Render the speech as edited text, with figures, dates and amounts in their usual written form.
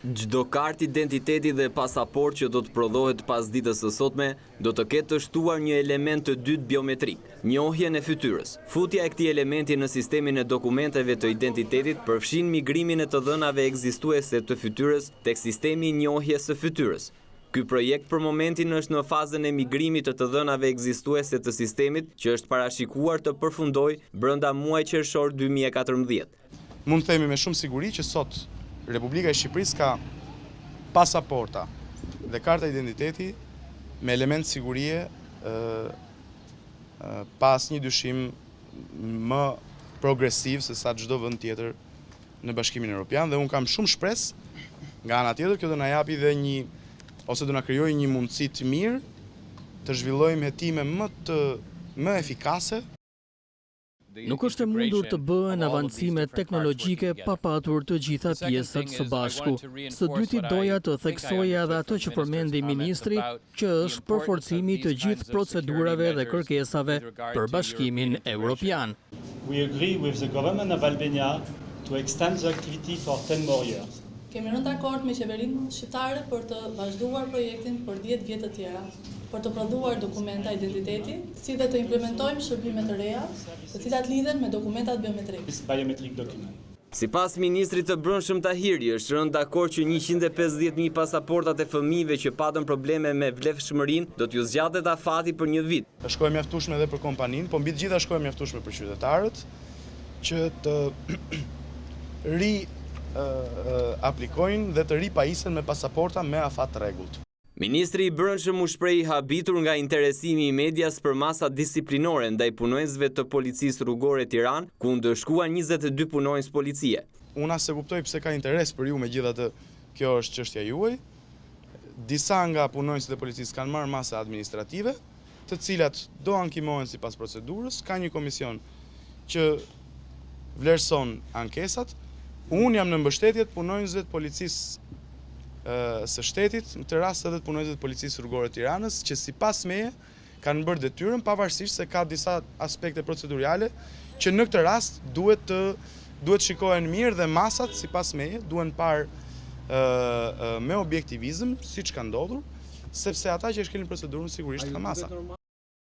Çdo kartë identiteti dhe pasaport që do të prodhohet pas ditës së sotme, do të ketë të shtuar një element të dytë biometrik, njohjen e fytyrës. Futja e këtij elementi në sistemin e dokumenteve të identitetit përfshin migrimin e të dhënave ekzistuese të fytyrës tek sistemi i njohjes së fytyrës. Ky projekt për momentin është në fazën e migrimit të dhënave ekzistuese të sistemit, që është parashikuar të përfundojë brenda muajit qershor 2014. Mund të themi me shumë siguri që sot Republika e Shqipërisë ka pasaporta dhe karta identiteti me element sigurie pas një dyshim më progresiv se sa çdo vend tjetër në Bashkimin Evropian, dhe unë kam shumë shpresë nga ana tjetër kjo do na japi dhe do na krijojë një mundësi të mirë të zhvillojmë hetime më efikase. Nuk është e mundur të bëhen avancime teknologjike pa patur të gjitha pjesët së bashku. Së dyti doja të theksoja edhe atë që përmendi ministri, që është përforcimi të gjithë procedurave dhe kërkesave për Bashkimin Evropian. We agree with the government of Albania to extend the activity for 10 more years. Kemi rënë dakord me qeverinë shqiptare për të vazhduar projektin për 10 vjet të tjera, për të prodhuar dokumenta identiteti, si dhe të implementojmë shërbime të reja, të cilat lidhen me dokumentat biometrik. Biometric document. Sipas ministrit të Brendshëm Tahiri, është rënë dakord që 150.000 pasaportat e fëmijëve që patën probleme me vlefshmërinë do t'ju zgjatet afati për një vit. Shkojë mjaftueshme edhe për kompaninë, po mbi të gjitha shkojë mjaftueshme për qytetarët që të aplikojnë dhe të ripajisen me pasaporta me afat rregullt. Ministri i Brendshëm u shpreh habitur nga interesimi i medias për masa disiplinore ndaj punonjësve të Policisë Rrugore Tiranë, ku ndëshkuan 22 punonjës policie. Unë as e kuptoj pse ka interes për ju, megjithatë kjo është çështja juaj. Disa nga punonjësit e policisë kanë marrë masa administrative, të cilat do ankimohen sipas procedurës. Ka një komision që vlerëson ankesat. Unë jam në mbështetje të punonjësve të policisë së shtetit, në këtë rast edhe të punonjësve të Policisë Rrugore të Tiranës, që sipas meje kanë bërë detyrën, pavarësisht se ka disa aspekte procedurale që në këtë rast duhet shikohen mirë, dhe masat sipas meje duhen parë me objektivizëm, siç ka ndodhur, sepse ata që shkelin procedurën sigurisht ka masa.